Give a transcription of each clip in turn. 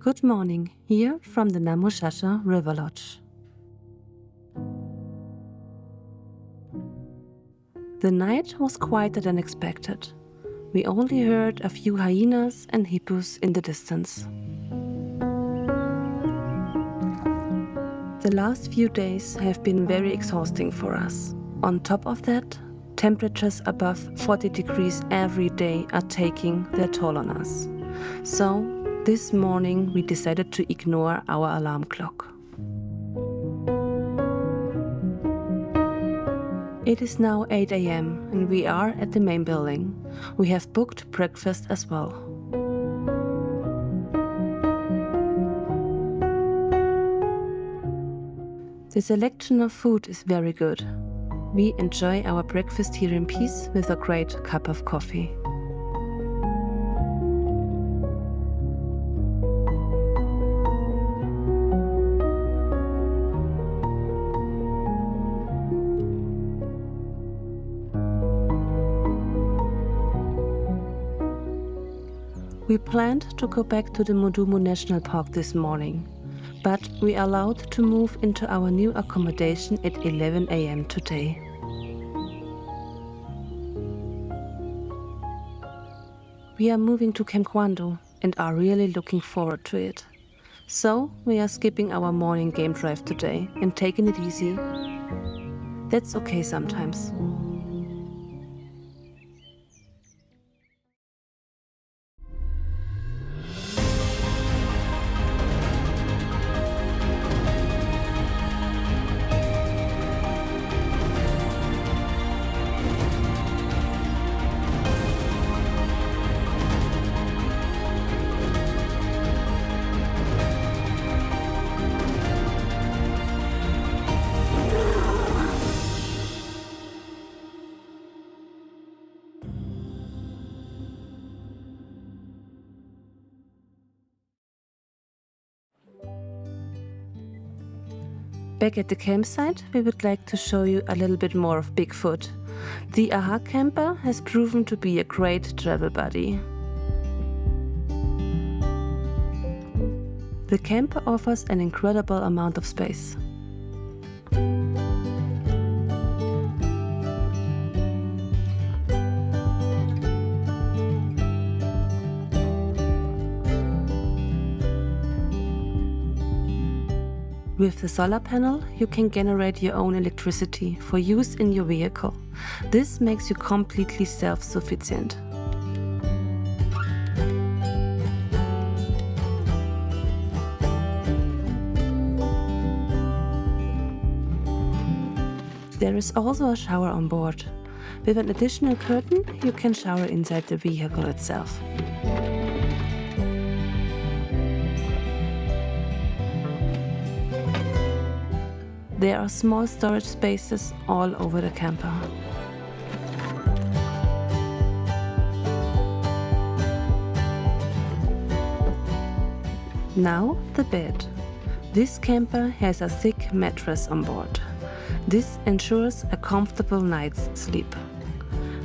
Good morning, here from the Namushasha River Lodge. The night was quieter than expected. We only heard a few hyenas and hippos in the distance. The last few days have been very exhausting for us. On top of that, temperatures above 40 degrees every day are taking their toll on us. So, this morning we decided to ignore our alarm clock. It is now 8 a.m. and we are at the main building. We have booked breakfast as well. The selection of food is very good. We enjoy our breakfast here in peace with a great cup of coffee. We planned to go back to the Mudumu National Park this morning, but we are allowed to move into our new accommodation at 11 a.m. today. We are moving to Camp Kwando and are really looking forward to it. So we are skipping our morning game drive today and taking it easy. That's okay sometimes. Back at the campsite, we would like to show you a little bit more of Bigfoot. The AHA camper has proven to be a great travel buddy. The camper offers an incredible amount of space. With the solar panel, you can generate your own electricity for use in your vehicle. This makes you completely self-sufficient. There is also a shower on board. With an additional curtain, you can shower inside the vehicle itself. There are small storage spaces all over the camper. Now the bed. This camper has a thick mattress on board. This ensures a comfortable night's sleep.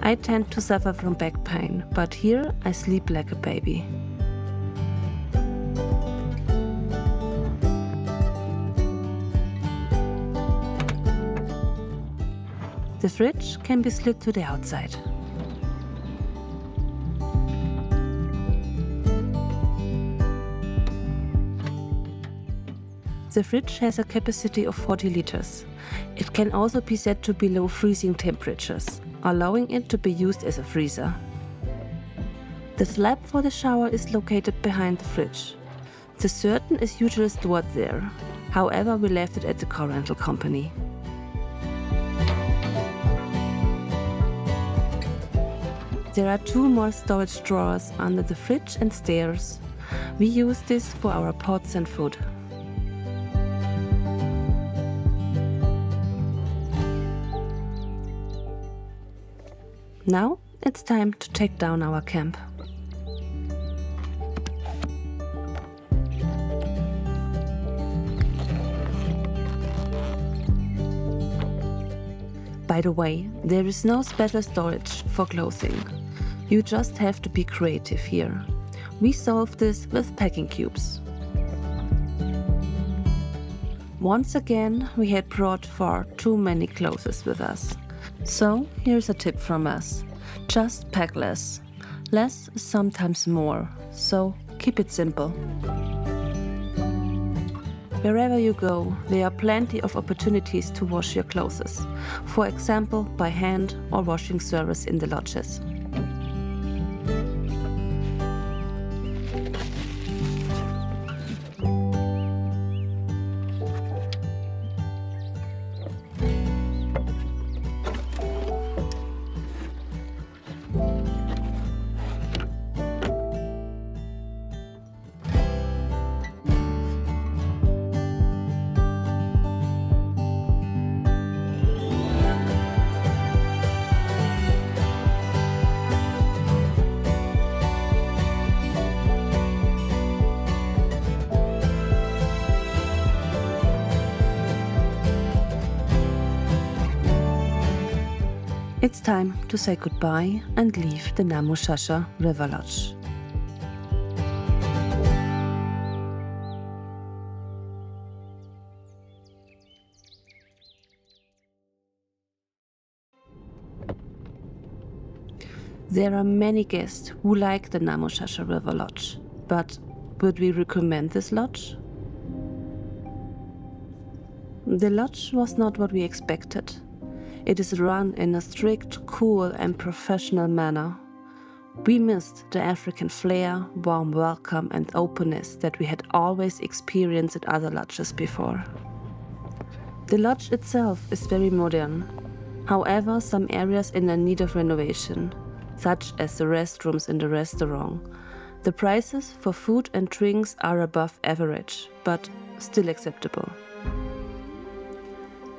I tend to suffer from back pain, but here I sleep like a baby. The fridge can be slid to the outside. The fridge has a capacity of 40 liters. It can also be set to below freezing temperatures, allowing it to be used as a freezer. The slab for the shower is located behind the fridge. The curtain is usually stored there. However, we left it at the car rental company. There are 2 more storage drawers under the fridge and stairs. We use this for our pots and food. Now it's time to take down our camp. By the way, there is no special storage for clothing. You just have to be creative here. We solve this with packing cubes. Once again, we had brought far too many clothes with us. So here's a tip from us. Just pack less. Less is sometimes more, so keep it simple. Wherever you go, there are plenty of opportunities to wash your clothes, for example by hand or washing service in the lodges. It's time to say goodbye and leave the Namushasha River Lodge. There are many guests who like the Namushasha River Lodge, but would we recommend this lodge? The lodge was not what we expected. It is run in a strict, cool and professional manner. We missed the African flair, warm welcome and openness that we had always experienced at other lodges before. The lodge itself is very modern. However, some areas are in need of renovation, such as the restrooms in the restaurant. The prices for food and drinks are above average, but still acceptable.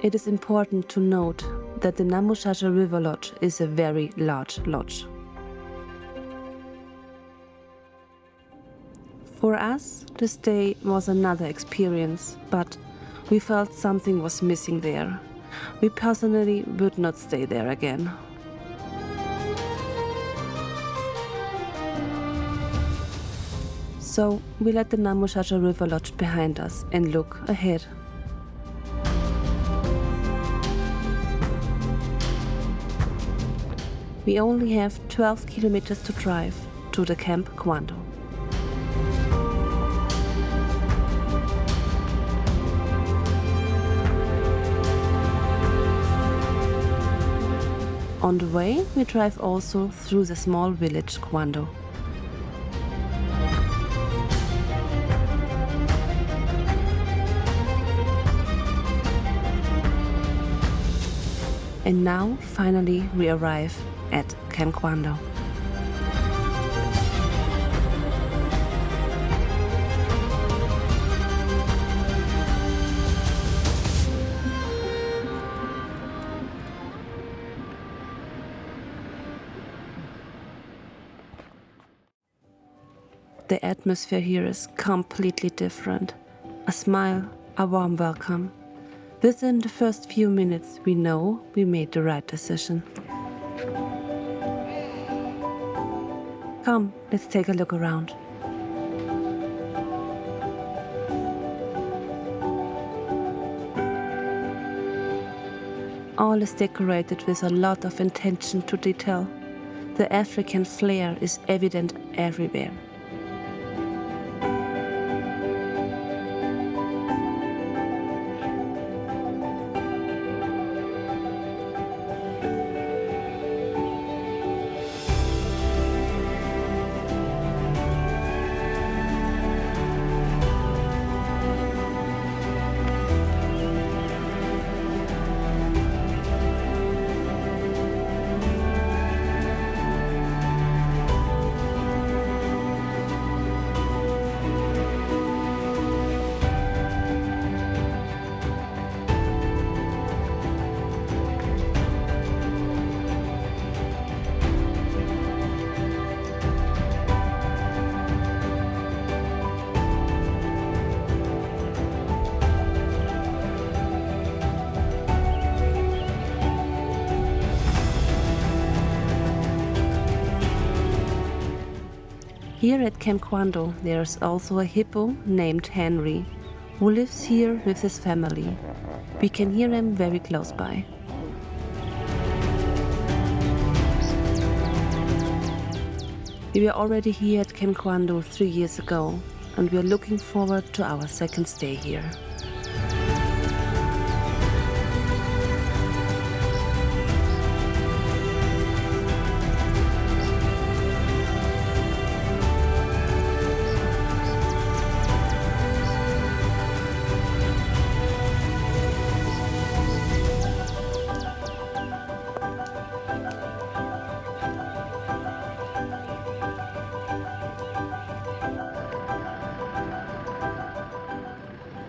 It is important to note that the Namushasha River Lodge is a very large lodge. For us, this day was another experience, but we felt something was missing there. We personally would not stay there again. So we let the Namushasha River Lodge behind us and look ahead. We only have 12 kilometers to drive to the Camp Kwando. On the way, we drive also through the small village Kwando. And now, finally, we arrive at Camp Kwando. The atmosphere here is completely different. A smile, a warm welcome. Within the first few minutes, we know we made the right decision. Come, let's take a look around. All is decorated with a lot of attention to detail. The African flair is evident everywhere. Here at Camp Kwando, there is also a hippo named Henry, who lives here with his family. We can hear him very close by. We were already here at Camp Kwando 3 years ago, and we are looking forward to our second stay here.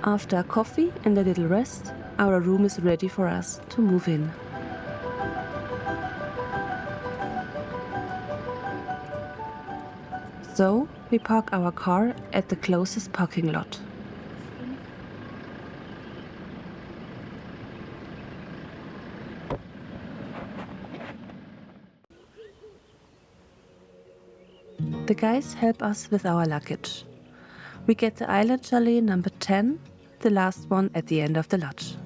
After a coffee and a little rest, our room is ready for us to move in. So, we park our car at the closest parking lot. The guys help us with our luggage. We get the island chalet number 10, the last one at the end of the lodge.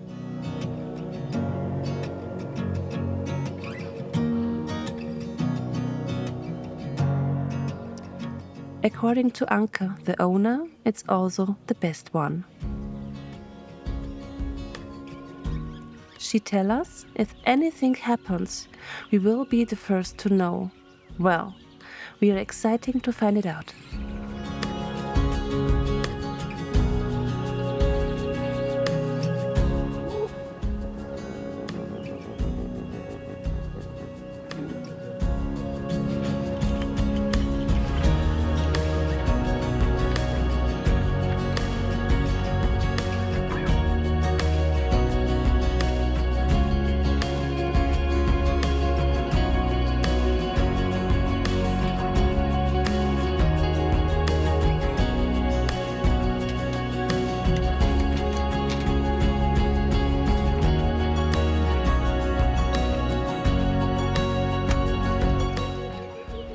According to Anke, the owner, it's also the best one. She tells us if anything happens, we will be the first to know. Well, we are excited to find it out.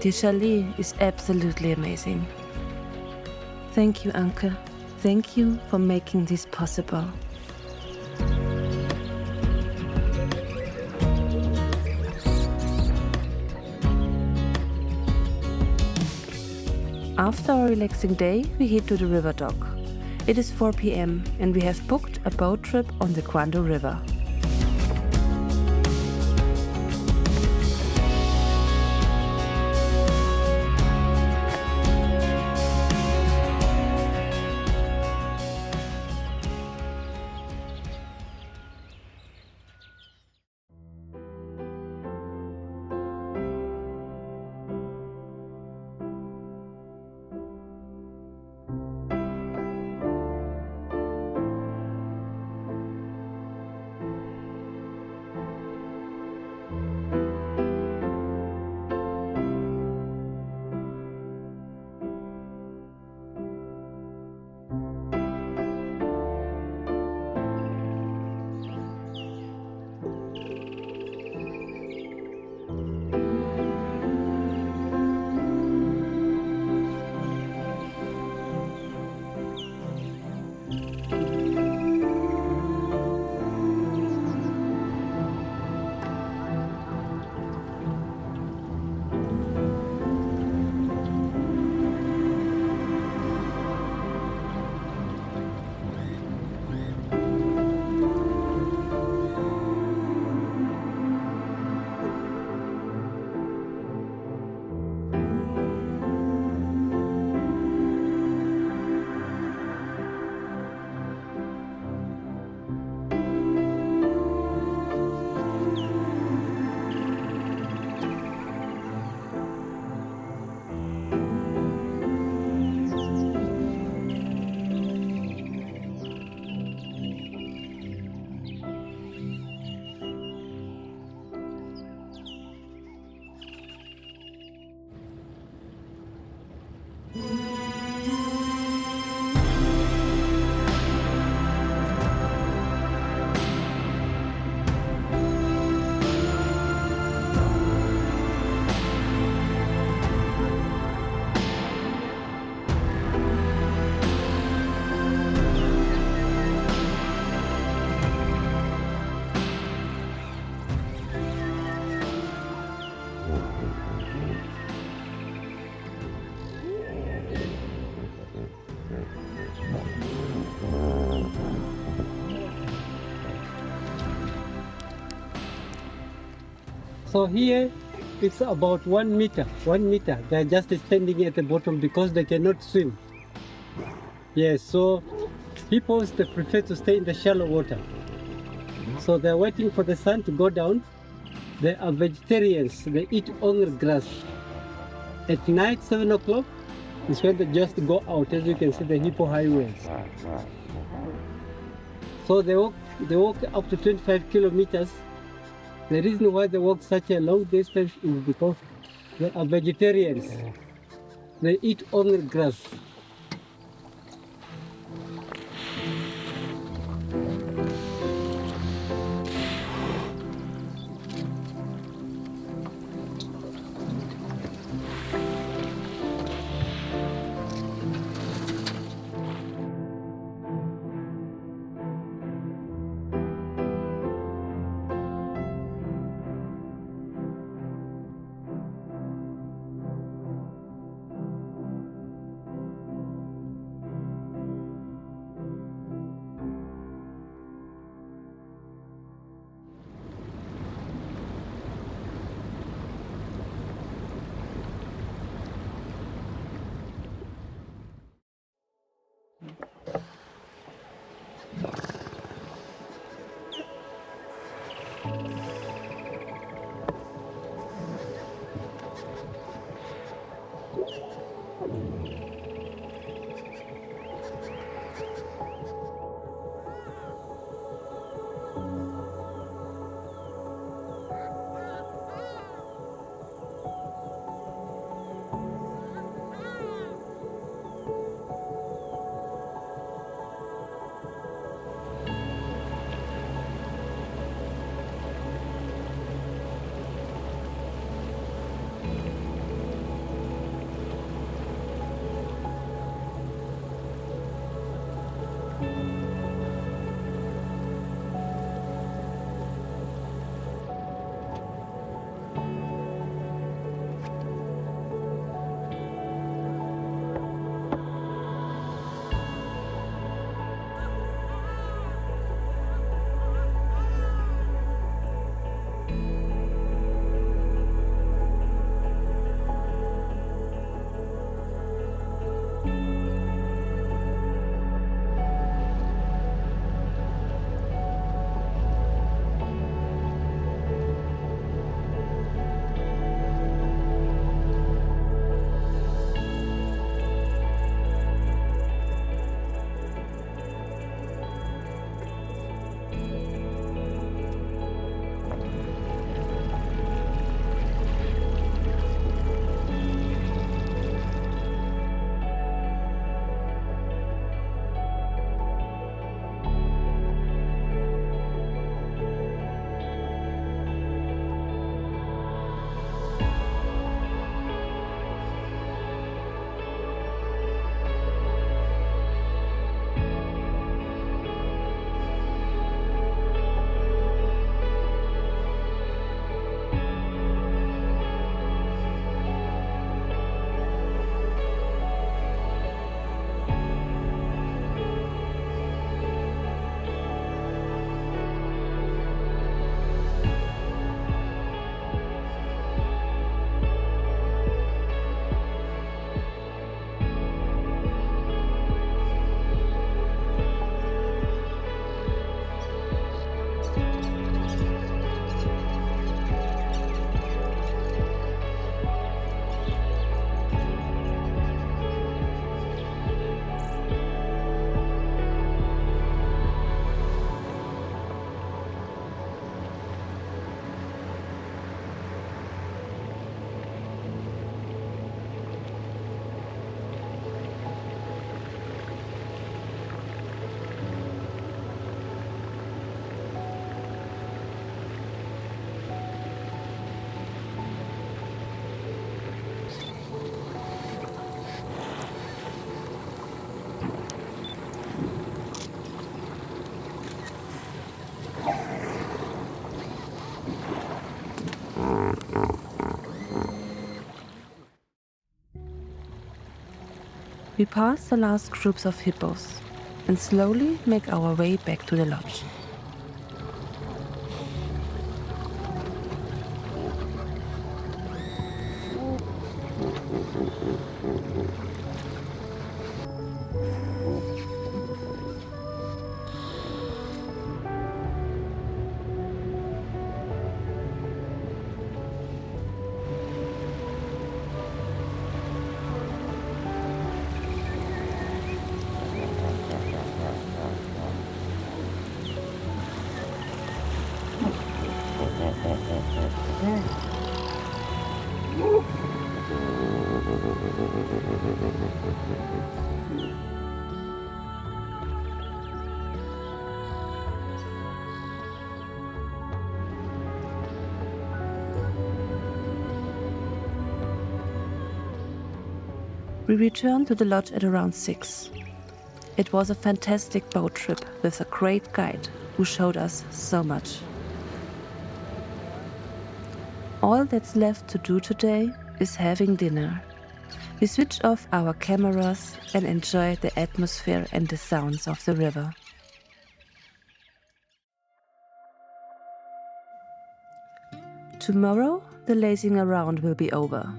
The chalet is absolutely amazing. Thank you, Anke. Thank you for making this possible. After our relaxing day, we head to the river dock. It is 4 p.m. and we have booked a boat trip on the Kwando River. So here it's about 1 meter. 1 meter. They're just standing at the bottom because they cannot swim. Yes, so hippos, they prefer to stay in the shallow water. So they're waiting for the sun to go down. They are vegetarians. They eat only grass. At night, 7 o'clock, is when they just go out. As you can see, the hippo highways. So they walk up to 25 kilometers. The reason why they walk such a long distance is because they are vegetarians. They eat only grass. We pass the last groups of hippos and slowly make our way back to the lodge. We returned to the lodge at around 6. It was a fantastic boat trip with a great guide who showed us so much. All that's left to do today is having dinner. We switch off our cameras and enjoy the atmosphere and the sounds of the river. Tomorrow, the lazing around will be over.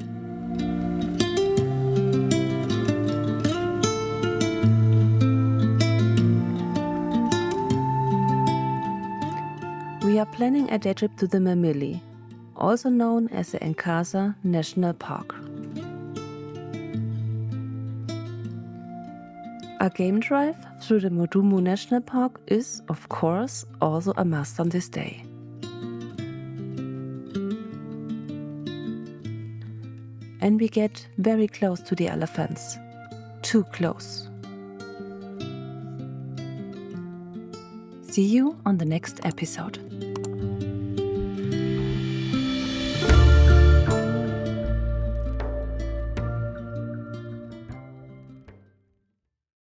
We are planning a day trip to the Mamili, also known as the Nkasa National Park. A game drive through the Mudumu National Park is, of course, also a must on this day. And we get very close to the elephants. Too close. See you on the next episode.